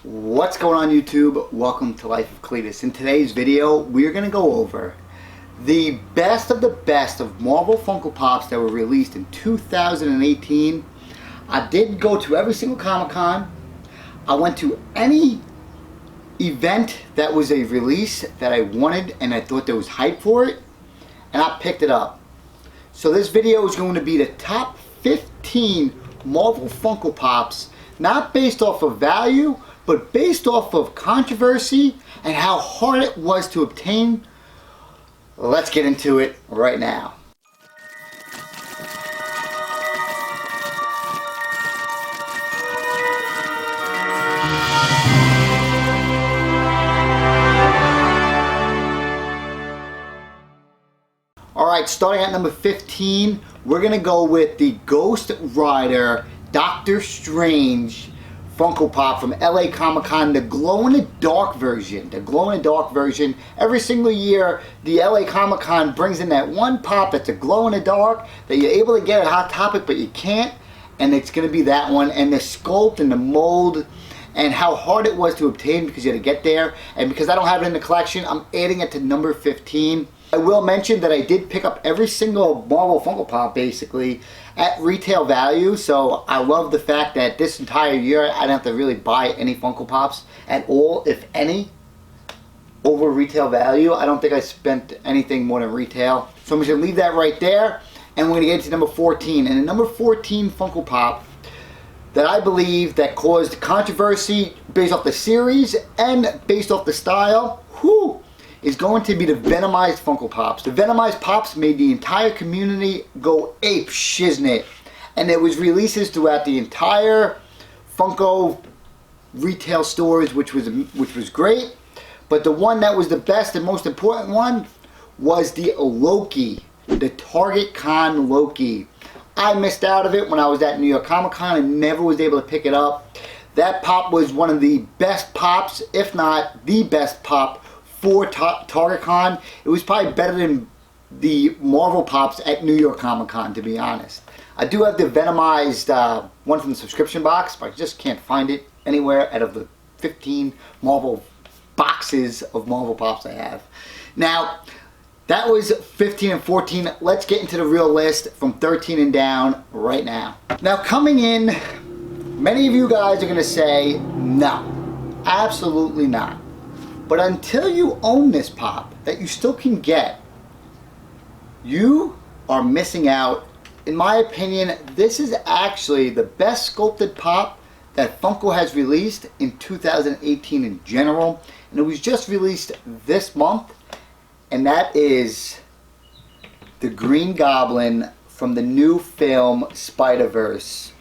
What's going on YouTube? Welcome to Life of CLETUS. In today's video, we're going to go over the best of Marvel Funko Pops that were released in 2018. I did go to every single Comic-Con. I went to any event that was a release that I wanted and I thought there was hype for it, and I picked it up. So this video is going to be the top 15 Marvel Funko Pops, not based off of value, but based off of controversy and how hard it was to obtain. Let's get into it right now. Alright, starting at number 15, we're going to go with the Ghost Rider Doctor Strange Funko Pop from LA Comic-Con, the glow-in-the-dark version. The glow-in-the-dark version. Every single year, the LA Comic-Con brings in that one pop that's a glow-in-the-dark that you're able to get at Hot Topic, but you can't. And it's going to be that one. And the sculpt and the mold and how hard it was to obtain because you had to get there. And because I don't have it in the collection, I'm adding it to number 15. I will mention that I did pick up every single Marvel Funko Pop basically at retail value, so I love the fact that this entire year I didn't have to really buy any Funko Pops at all, if any, over retail value. I don't think I spent anything more than retail. So I'm just going to leave that right there, and we're going to get into number 14. And the number 14 Funko Pop that I believe that caused controversy based off the series and based off the style, is going to be the Venomized Funko Pops. The Venomized Pops made the entire community go ape shiznit, and there was releases throughout the entire Funko retail stores, which was great. But the one that was the best and most important one was the Loki, the Target Con Loki. I missed out of it when I was at New York Comic Con and never was able to pick it up. That pop was one of the best pops, if not the best pop, for Target Con. It was probably better than the Marvel Pops at New York Comic Con, to be honest. I do have the Venomized one from the subscription box, but I just can't find it anywhere out of the 15 Marvel boxes of Marvel Pops I have. Now, that was 15 and 14. Let's get into the real list from 13 and down right now. Now, coming in, many of you guys are going to say, no, absolutely not. But until you own this pop that you still can get, you are missing out. In my opinion, this is actually the best sculpted pop that Funko has released in 2018 in general. And it was just released this month. And that is the Green Goblin from the new film Spider-Verse.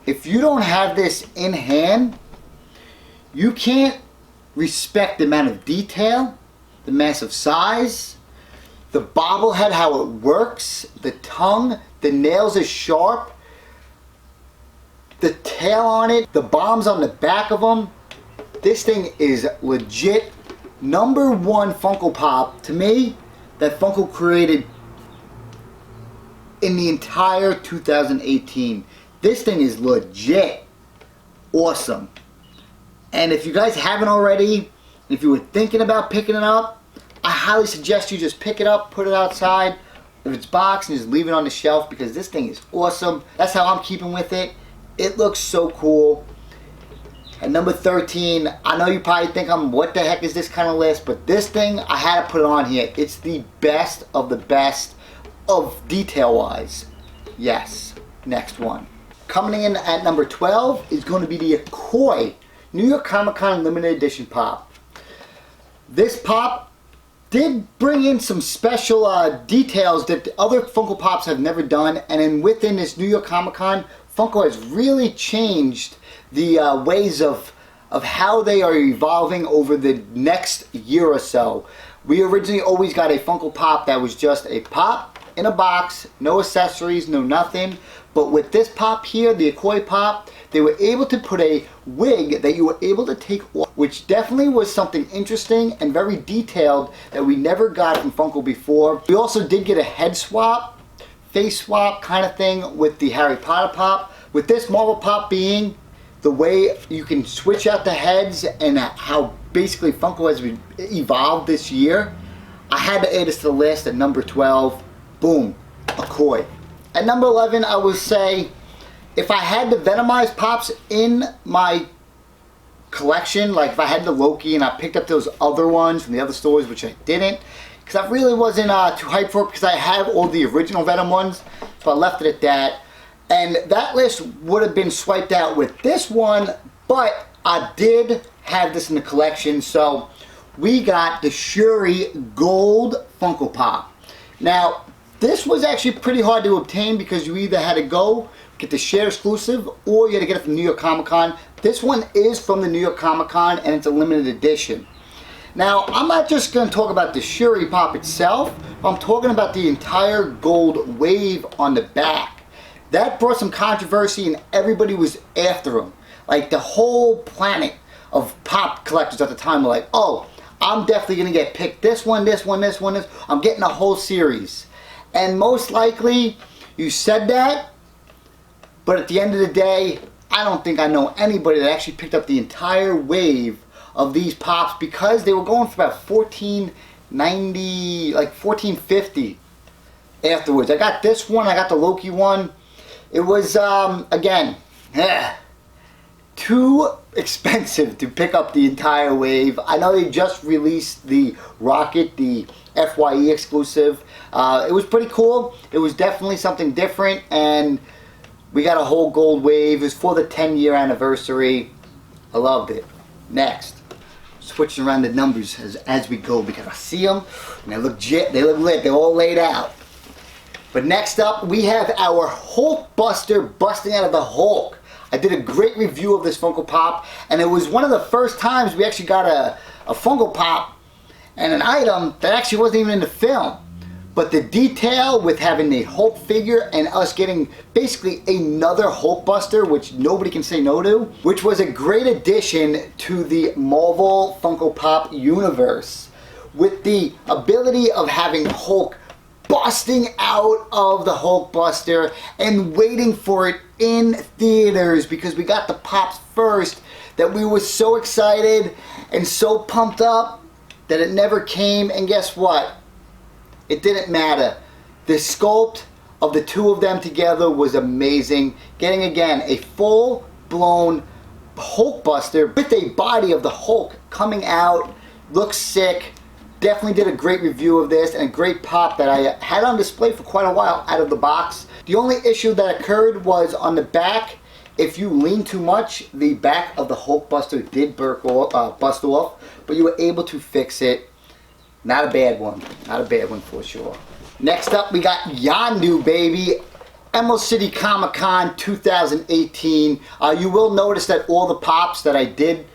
If you don't have this in hand, you can't respect the amount of detail, the massive size, the bobblehead, how it works, the tongue, the nails are sharp, the tail on it, the bombs on the back of them. This thing is legit number one Funko Pop to me that Funko created in the entire 2018. This thing is legit awesome. And if you guys haven't already, if you were thinking about picking it up, I highly suggest you just pick it up, put it outside, if it's boxed, and just leave it on the shelf, because this thing is awesome. That's how I'm keeping with it. It looks so cool. At number 13, I know you probably think what the heck is this kind of list, but this thing, I had to put it on here. It's the best of detail-wise. Yes, next one. Coming in at number 12 is going to be the Akoi New York Comic Con Limited Edition Pop. This pop did bring in some special details that the other Funko Pops have never done, and then within this New York Comic Con, Funko has really changed the ways of how they are evolving over the next year or so. We originally always got a Funko Pop that was just a pop in a box, no accessories, no nothing. But with this pop here, the Akoi Pop, they were able to put a wig that you were able to take off, which definitely was something interesting and very detailed that we never got from Funko before. We also did get a head swap, face swap kind of thing with the Harry Potter Pop. With this Marvel Pop being the way you can switch out the heads and how basically Funko has evolved this year, I had to add this to the list at number 12. Boom, a koi. At number 11, I would say, if I had the Venomized Pops in my collection, like if I had the Loki and I picked up those other ones from the other stores, which I didn't, because I really wasn't too hyped for it, because I have all the original Venom ones, so I left it at that. And that list would have been swiped out with this one, but I did have this in the collection, so we got the Shuri Gold Funko Pop. Now, this was actually pretty hard to obtain because you either had to go get the share exclusive or you had to get it from New York Comic Con. This one is from the New York Comic Con and it's a limited edition. Now, I'm not just going to talk about the Shuri Pop itself, I'm talking about the entire gold wave on the back. That brought some controversy and everybody was after him. Like the whole planet of pop collectors at the time were like, oh, I'm definitely going to get picked this one, this one, this one, this. I'm getting a whole series. And most likely, you said that, but at the end of the day, I don't think I know anybody that actually picked up the entire wave of these pops because they were going for about $14.90, like $14.50 afterwards. I got this one, I got the Loki one. It was, again, too expensive to pick up the entire wave. I know they just released the Rocket, the FYE exclusive. It was pretty cool. It was definitely something different, and we got a whole gold wave. It was for the 10-year anniversary. I loved it. Next, switching around the numbers as we go because I see them and they look lit. They're all laid out. But next up, we have our Hulk Buster busting out of the Hulk. I did a great review of this Funko Pop, and it was one of the first times we actually got a Funko Pop and an item that actually wasn't even in the film. But the detail with having the Hulk figure and us getting basically another Hulk Buster, which nobody can say no to, which was a great addition to the Marvel Funko Pop universe. With the ability of having Hulk busting out of the Hulk Buster and waiting for it in theaters because we got the pops first, that we were so excited and so pumped up that it never came. And guess what? It didn't matter. The sculpt of the two of them together was amazing. Getting again a full-blown Hulk Buster with a body of the Hulk coming out, looks sick. Definitely did a great review of this and a great pop that I had on display for quite a while out of the box. The only issue that occurred was on the back. If you lean too much, the back of the Hulk Buster did bust off, but you were able to fix it. Not a bad one. Not a bad one for sure. Next up, we got Yondu, baby. Emerald City Comic Con 2018. You will notice that all the pops that I did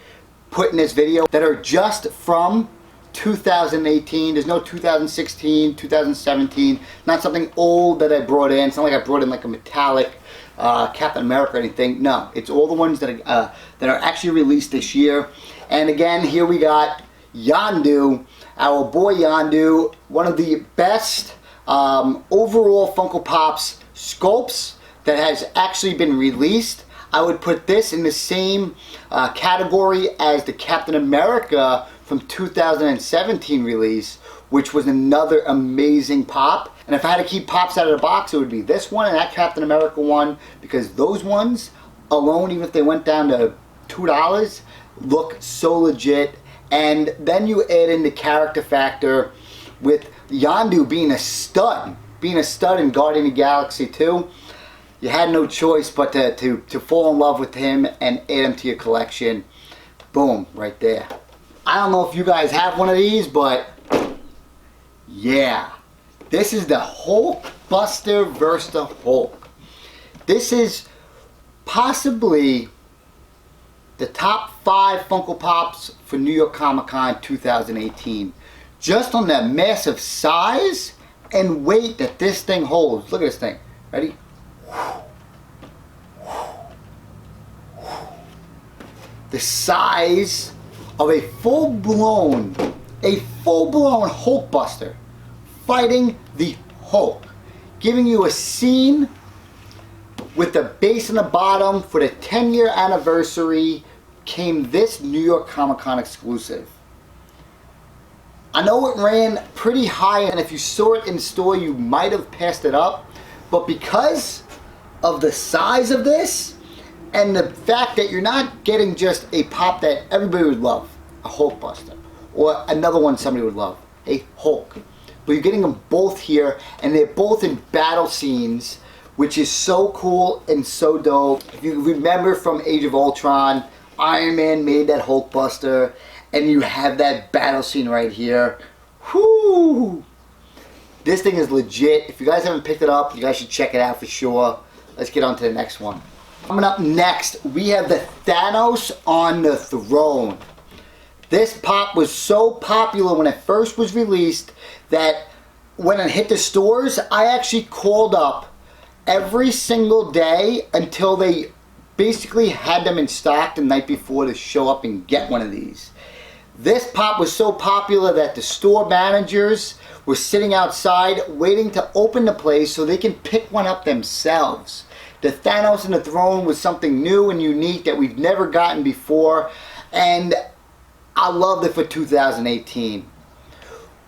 put in this video that are just from 2018. There's no 2016, 2017. Not something old that I brought in. It's not like I brought in like a metallic Captain America or anything. No, it's all the ones that are actually released this year. And again, here we got Yondu, our boy Yondu, one of the best overall Funko Pops sculpts that has actually been released. I would put this in the same category as the Captain America from 2017 release, which was another amazing pop. And if I had to keep pops out of the box, it would be this one and that Captain America one, because those ones alone, even if they went down to $2, look so legit. And then you add in the character factor with Yondu being a stud in Guardian of the Galaxy 2. You had no choice but to fall in love with him and add him to your collection. Boom, right there. I don't know if you guys have one of these, but yeah. This is the Hulk Buster vs. the Hulk. This is possibly the top 5 Funko Pops for New York Comic Con 2018. Just on the massive size and weight that this thing holds. Look at this thing. Ready? The size of a full-blown Hulk Buster fighting the Hulk, giving you a scene with the base in the bottom for the 10-year anniversary came this New York Comic Con exclusive. I know it ran pretty high, and if you saw it in store you might have passed it up, but because of the size of this and the fact that you're not getting just a pop that everybody would love, a Hulkbuster, or another one somebody would love, a Hulk, but you're getting them both here, and they're both in battle scenes, which is so cool and so dope. If you remember from Age of Ultron, Iron Man made that Hulkbuster, and you have that battle scene right here. Whoo! This thing is legit. If you guys haven't picked it up, you guys should check it out for sure. Let's get on to the next one. Coming up next, we have the Thanos on the Throne. This pop was so popular when it first was released that when it hit the stores, I actually called up every single day until they basically had them in stock the night before to show up and get one of these. This pop was so popular that the store managers were sitting outside waiting to open the place so they can pick one up themselves. The Thanos on the Throne was something new and unique that we've never gotten before, and I loved it for 2018.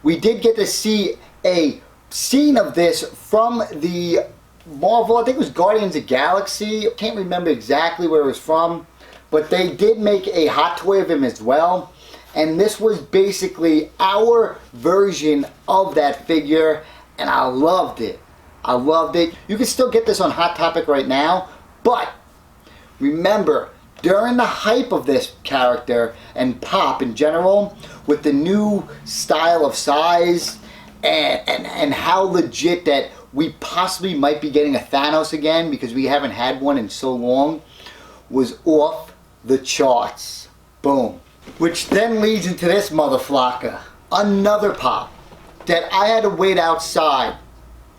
We did get to see a scene of this from the Marvel, I think it was Guardians of the Galaxy. I can't remember exactly where it was from, but they did make a hot toy of him as well. And this was basically our version of that figure, and I loved it. I loved it. You can still get this on Hot Topic right now, but remember, during the hype of this character and pop in general, with the new style of size and how legit that we possibly might be getting a Thanos again because we haven't had one in so long, was off the charts. Boom. Which then leads into this motherflocker. Another pop that I had to wait outside.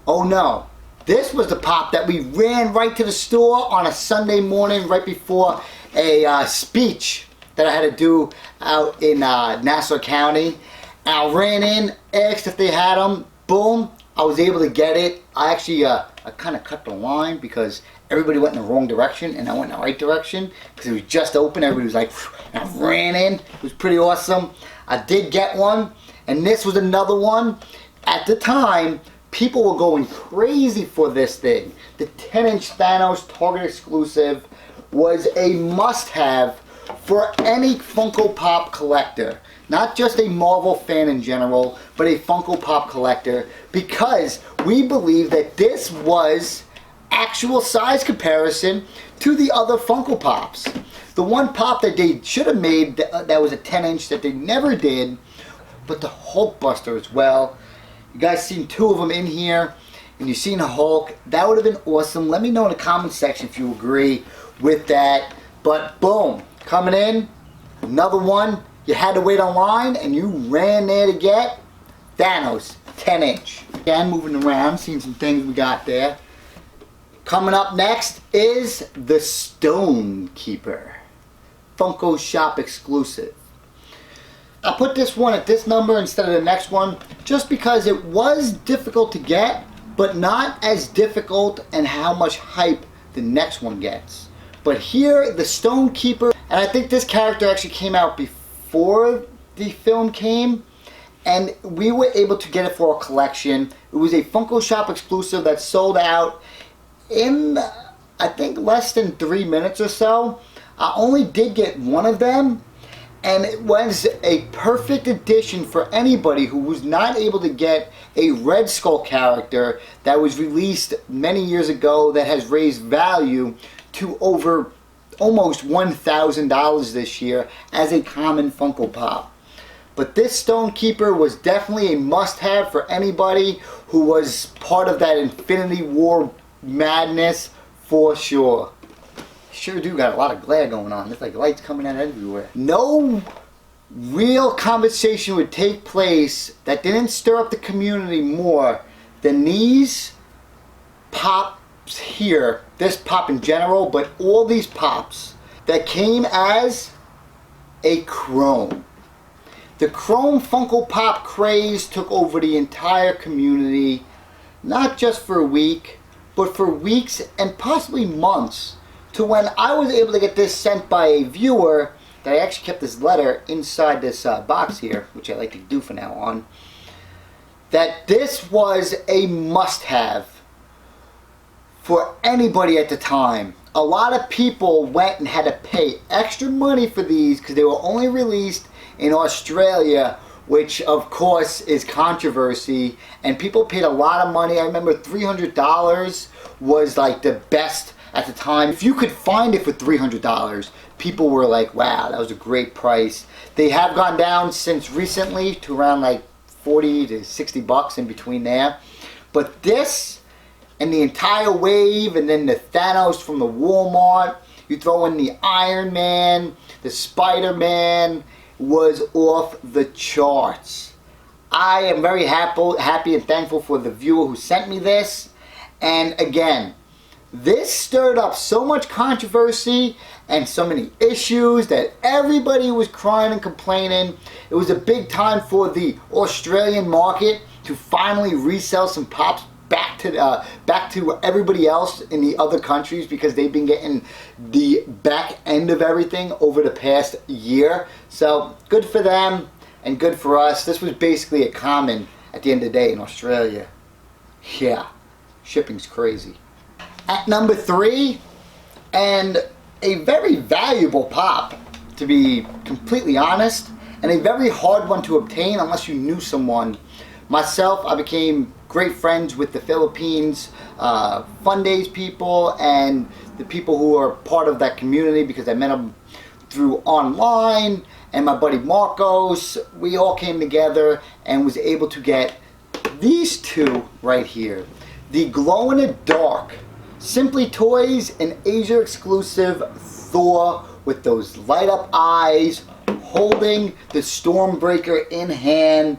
Oh no. This was the pop that we ran right to the store on a Sunday morning right before a speech that I had to do out in Nassau County. And I ran in, asked if they had them. Boom. I was able to get it. I actually I kind of cut the line because everybody went in the wrong direction and I went in the right direction because it was just open. Everybody was like, and I ran in. It was pretty awesome. I did get one, and this was another one. At the time, people were going crazy for this thing. The 10-inch Thanos Target exclusive was a must-have for any Funko Pop collector. Not just a Marvel fan in general, but a Funko Pop collector, because we believe that this was actual size comparison to the other Funko Pops. The one pop that they should have made that was a 10-inch that they never did, but the Hulkbuster as well. You guys seen two of them in here, and you've seen a Hulk. That would have been awesome. Let me know in the comment section if you agree with that. But boom, coming in, another one. You had to wait online, and you ran there to get Thanos 10-inch. Again, moving around, seeing some things we got there. Coming up next is the Stone Keeper, Funko Shop exclusive. I put this one at this number instead of the next one just because it was difficult to get, but not as difficult and how much hype the next one gets. But here, the Stone Keeper, and I think this character actually came out before the film came, and we were able to get it for a collection. It was a Funko Shop exclusive that sold out in, I think, less than 3 minutes or so. I only did get one of them, and it was a perfect addition for anybody who was not able to get a Red Skull character that was released many years ago that has raised value to over almost $1,000 this year as a common Funko Pop. But this Stone Keeper was definitely a must-have for anybody who was part of that Infinity War madness for sure. Sure do got a lot of glare going on. There's like lights coming out everywhere. No real conversation would take place that didn't stir up the community more than these pops here. This pop in general, but all these pops that came as a chrome. The chrome Funko Pop craze took over the entire community, not just for a week, but for weeks and possibly months, to when I was able to get this sent by a viewer, that I actually kept this letter inside this box here, which I like to do from now on, that this was a must-have for anybody at the time. A lot of people went and had to pay extra money for these because they were only released in Australia, which of course is controversy, and people paid a lot of money. I remember $300 was like the best at the time. If you could find it for $300, people were like, wow, that was a great price. They have gone down since recently to around like 40 to 60 bucks in between there. But this and the entire wave, and then the Thanos from the Walmart, you throw in the Iron Man, the Spider-Man, was off the charts. I am very happy and thankful for the viewer who sent me this. And again, this stirred up so much controversy and so many issues that everybody was crying and complaining. It was a big time for the Australian market to finally resell some Pops back to everybody else in the other countries, because they've been getting the back end of everything over the past year. So good for them and good for us. This was basically a common at the end of the day in Australia. Yeah, shipping's crazy. At number 3, and a very valuable pop, to be completely honest, and a very hard one to obtain unless you knew someone. Myself, I became great friends with the Philippines Fun Days people and the people who are part of that community, because I met them through online, and my buddy Marcos. We all came together and was able to get these two right here. The glow-in-the-dark Simply Toys and Asia exclusive Thor with those light up eyes, holding the Stormbreaker in hand,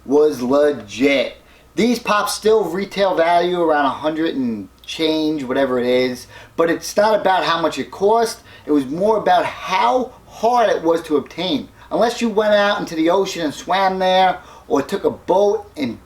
was legit. These pops still retail value around 100 and change, whatever it is, but it's not about how much it cost. It was more about how hard it was to obtain. Unless you went out into the ocean and swam there, or took a boat and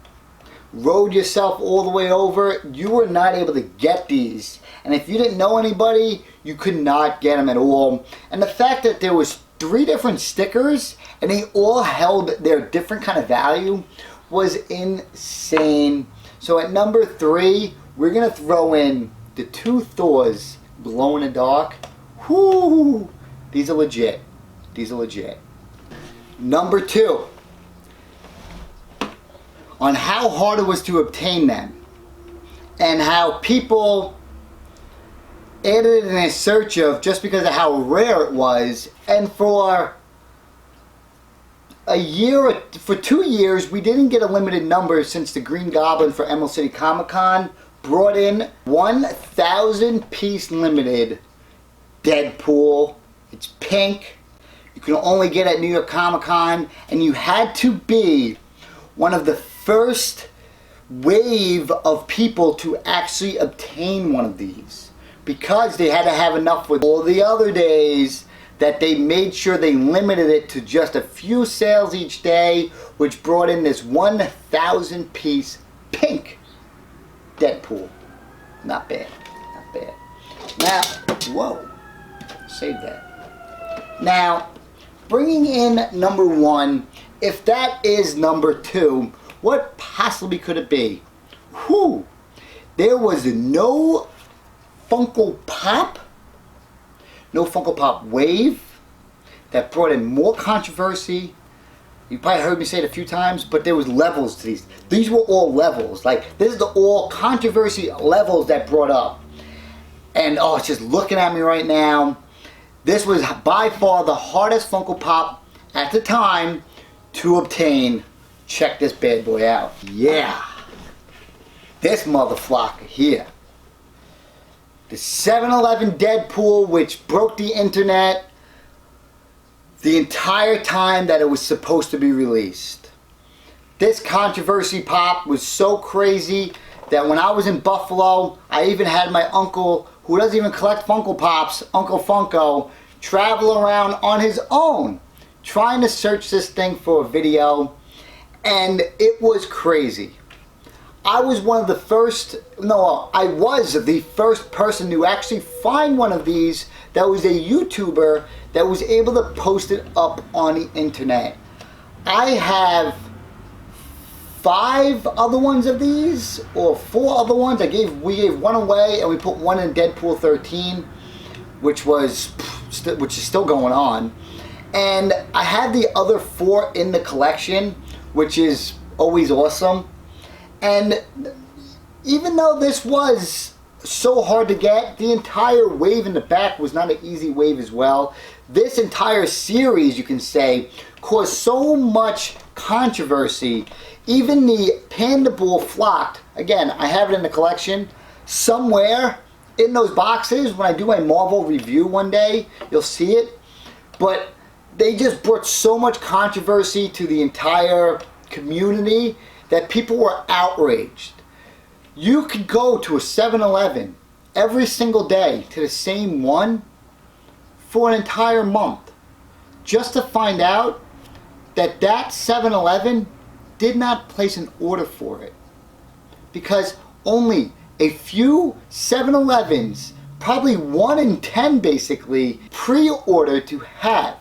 rowed yourself all the way over, you were not able to get these. And if you didn't know anybody, you could not get them at all. And the fact that there was 3 different stickers and they all held their different kind of value was insane. So at number 3, we're gonna throw in the 2 Thors glow in the dark. Whoo! These are legit. These are legit. Number 2, on how hard it was to obtain them, and how people added it in a search of just because of how rare it was. And for a year, for 2 years, we didn't get a limited number, since the Green Goblin for Emerald City Comic Con brought in 1,000 piece limited Deadpool. It's pink. You can only get at New York Comic Con, and you had to be one of the first wave of people to actually obtain one of these, because they had to have enough with all the other days, that they made sure they limited it to just a few sales each day, which brought in this 1,000 piece pink Deadpool. Not bad, not bad. Now, whoa, save that. Now, bringing in number 1, if that is number 2, what possibly could it be? Whew, there was no Funko Pop, no Funko Pop wave that brought in more controversy. You probably heard me say it a few times, but there was levels to these. These were all levels. Like, this is the all controversy levels that brought up. And oh, it's just looking at me right now. This was by far the hardest Funko Pop at the time to obtain. Check this bad boy out. Yeah. This motherfucker here. The 7-Eleven Deadpool, which broke the internet the entire time that it was supposed to be released. This controversy pop was so crazy that when I was in Buffalo, I even had my uncle, who doesn't even collect Funko Pops, Uncle Funko, travel around on his own, trying to search this thing for a video, and it was crazy. I was one of the first, no, I was the first person to actually find one of these that was a YouTuber that was able to post it up on the internet. I have 5 other ones of these, or 4 other ones. We gave one away, and we put one in Deadpool 13, which is still going on. And I have the other 4 in the collection, which is always awesome. And even though this was so hard to get, the entire wave in the back was not an easy wave as well. This entire series, you can say, caused so much controversy. Even the Panda Bull flocked. Again, I have it in the collection. Somewhere in those boxes, when I do my Marvel review one day, you'll see it. But they just brought so much controversy to the entire community that people were outraged. You could go to a 7-Eleven every single day to the same one for an entire month just to find out that that 7-Eleven did not place an order for it, because only a few 7-Elevens, probably 1 in 10 basically, pre-ordered to have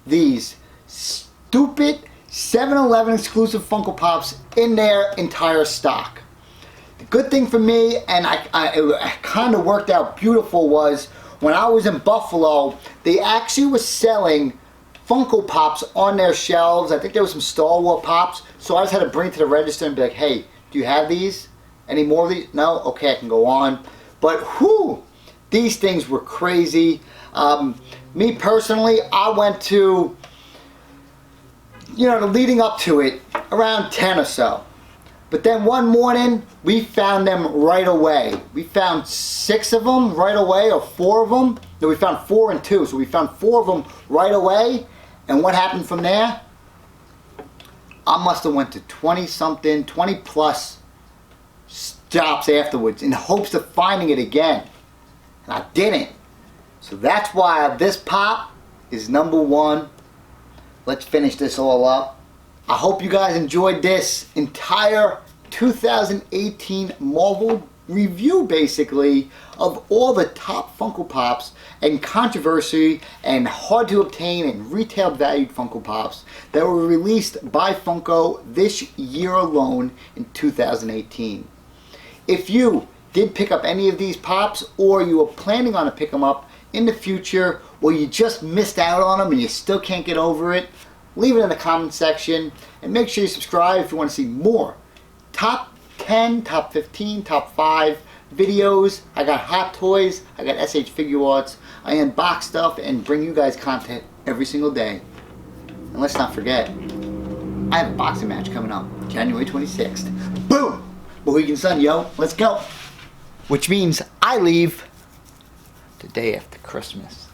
these stupid 7-Eleven exclusive Funko Pops in their entire stock. The good thing for me, and it kind of worked out beautiful, was when I was in Buffalo, they actually were selling Funko Pops on their shelves. I think there was some Star Wars Pops, so I just had to bring it to the register and be like, hey, do you have these? Any more of these? No? Okay, I can go on. But whew, these things were crazy. Me personally, I went to, leading up to it, around 10 or so. But then one morning, we found them right away. We found 6 of them right away, or 4 of them. No, we found 4 and 2, so we found 4 of them right away. And what happened from there? I must have went to 20-something, 20-plus stops afterwards in hopes of finding it again. And I didn't. So that's why this pop is number 1. Let's finish this all up. I hope you guys enjoyed this entire 2018 Marvel review, basically, of all the top Funko Pops and controversy and hard to obtain and retail valued Funko Pops that were released by Funko this year alone in 2018. If you did pick up any of these Pops, or you were planning on to pick them up in the future, or you just missed out on them and you still can't get over it, leave it in the comment section, and make sure you subscribe if you want to see more top 10, top 15, top 5 videos. I got Hot Toys, I got SH Figure Arts, I unbox stuff and bring you guys content every single day. And let's not forget, I have a boxing match coming up, January 26th. Boom! Mohegan Sun, yo, let's go! Which means I leave the day after Christmas.